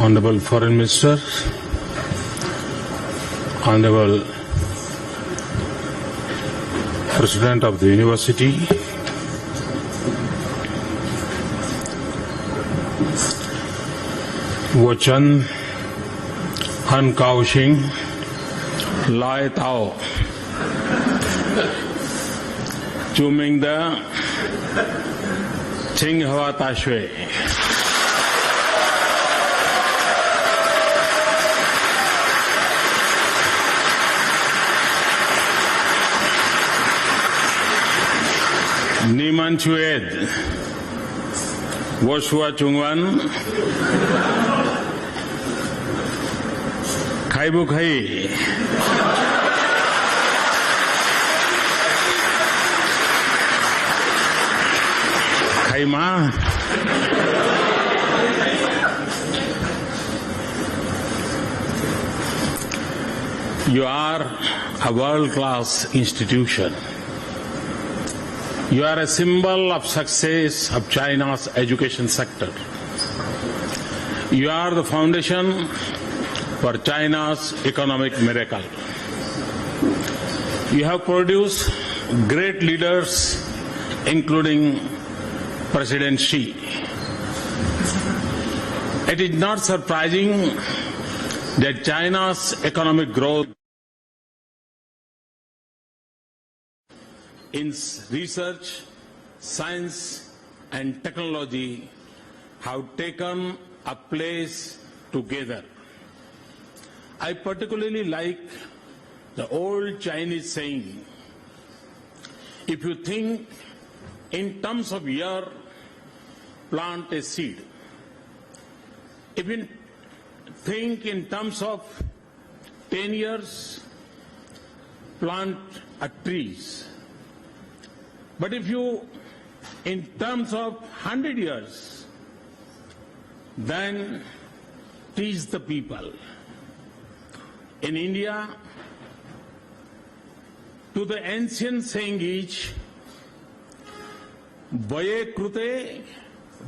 Honorable Foreign Minister, Honorable President of the University, Wo Chen, Han Kaoxing, Lai Tao, Chu Mingde, Qing Hua Ta Shui. Niman Chued, Woshua Chungwan, Kaibu Kai, Kaima, you are a world-class institution. You are a symbol of success of China's education sector. You are the foundation for China's economic miracle. You have produced great leaders, including President Xi. It is not surprising that China's economic growth in research, science and technology have taken a place together. I particularly like the old Chinese saying, if you think in terms of year, plant a seed. If you think in terms of 10 years, plant a trees. But if you, in terms of 100 years, then teach the people. In India, to the ancient saying is, Vaye krute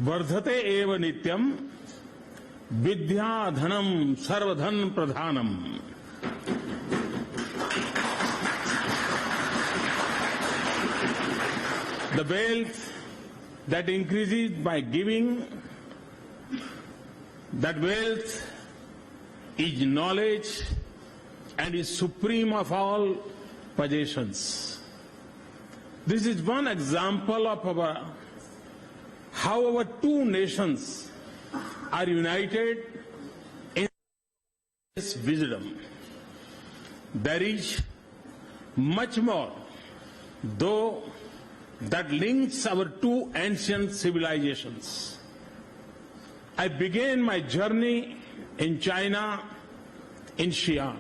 vardhate eva nityam vidya dhanam sarvadhan pradhanam. The wealth that increases by giving, that wealth is knowledge and is supreme of all possessions. This is one example of how our two nations are united in this wisdom. There is much more, though, that links our two ancient civilizations. I began my journey in China in Xi'an.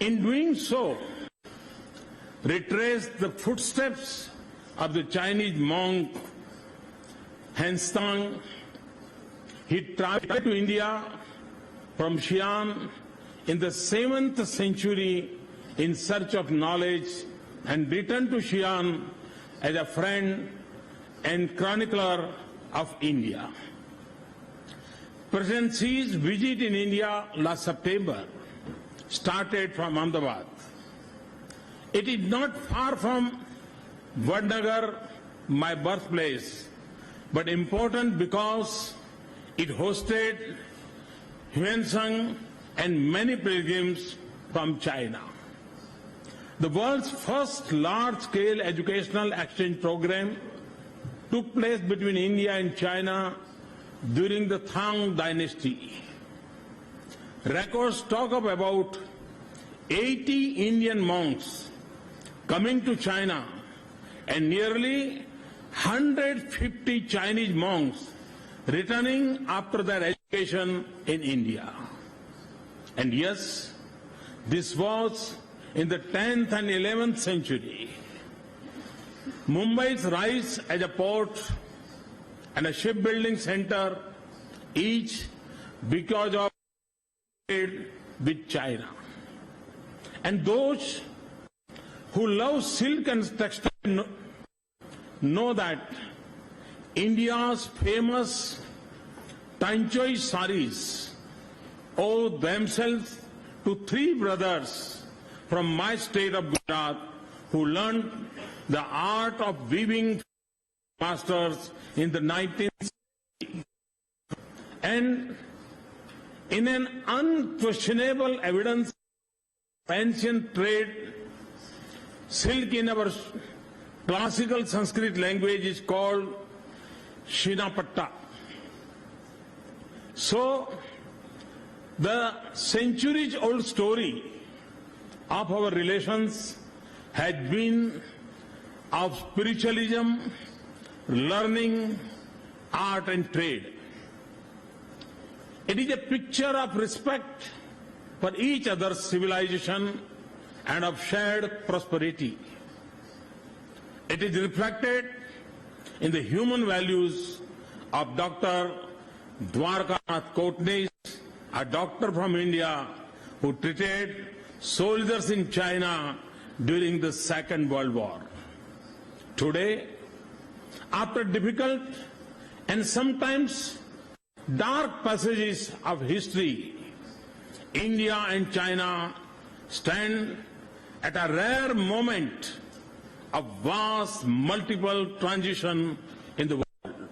In doing so, retraced the footsteps of the Chinese monk Hanstang. He traveled to India from Xi'an in the 7th century in search of knowledge and returned to Xi'an as a friend and chronicler of India. President Xi's visit in India last September started from Ahmedabad. It is not far from Vadnagar, my birthplace, but important because it hosted Huansang and many pilgrims from China. The world's first large-scale educational exchange program took place between India and China during the Tang dynasty. Records talk of about 80 Indian monks coming to China and nearly 150 Chinese monks returning after their education in India. And yes, this was in the 10th and 11th century. Mumbai's rise as a port and a shipbuilding center, each because of trade with China. And those who love silk and textile know that India's famous Tanchoi saris owe themselves to three brothers from my state of Gujarat who learned the art of weaving masters in the 19th century. And in an unquestionable evidence of ancient trade, silk in our classical Sanskrit language is called Shinapatta. So, the centuries-old story of our relations had been of spiritualism, learning, art and trade. It is a picture of respect for each other's civilization and of shared prosperity. It is reflected in the human values of Dr. Dwarkanath Kotnis, a doctor from India who treated soldiers in China during the Second World War. Today, after difficult and sometimes dark passages of history, India and China stand at a rare moment of vast multiple transition in the world.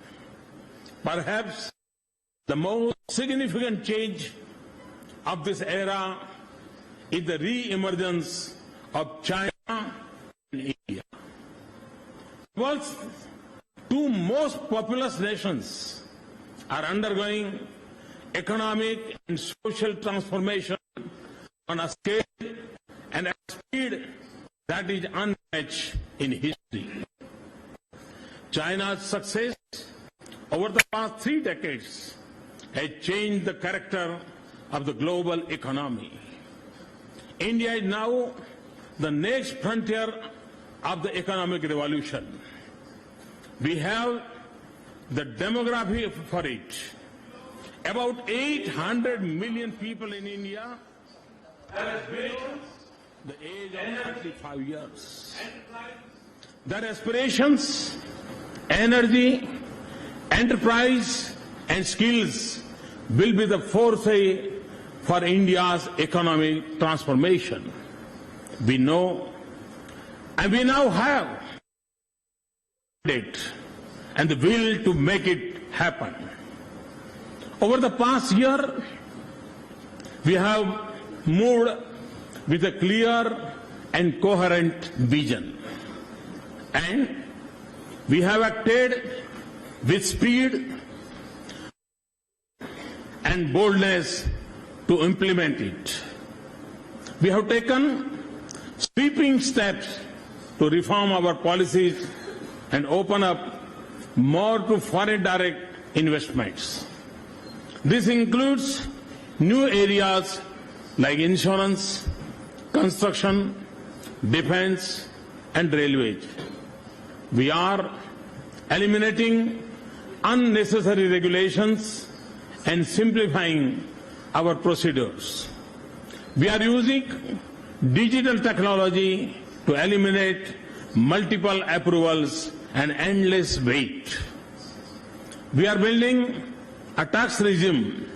Perhaps the most significant change of this era is the re-emergence of China and India. The world's two most populous nations are undergoing economic and social transformation on a scale and at a speed that is unmatched in history. China's success over the past 3 decades has changed the character of the global economy. India is now the next frontier of the economic revolution. We have the demography for it. About 800 million people in India have reached the age of 35 years. Their aspirations, energy, enterprise and skills will be the force for India's economic transformation. We know and we now have it and the will to make it happen. Over the past year, we have moved with a clear and coherent vision. And we have acted with speed and boldness to implement it. We have taken sweeping steps to reform our policies and open up more to foreign direct investments. This includes new areas like insurance, construction, defense, and railways. We are eliminating unnecessary regulations and simplifying our procedures. We are using digital technology to eliminate multiple approvals and endless wait. We are building a tax regime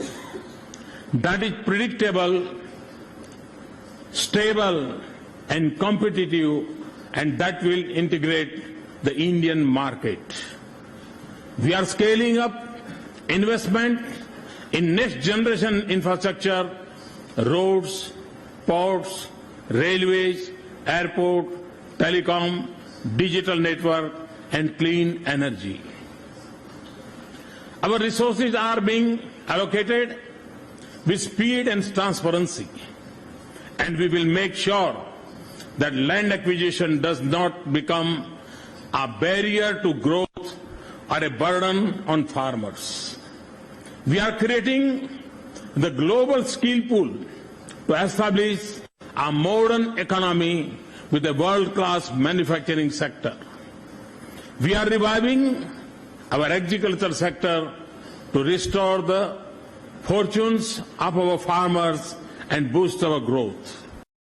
that is predictable, stable, and competitive, and that will integrate the Indian market. We are scaling up investment in next generation infrastructure, roads, ports, railways, airport, telecom, digital network, and clean energy. Our resources are being allocated with speed and transparency, and we will make sure that land acquisition does not become a barrier to growth or a burden on farmers. We are creating the global skill pool to establish a modern economy with a world-class manufacturing sector. We are reviving our agricultural sector to restore the fortunes of our farmers and boost our growth.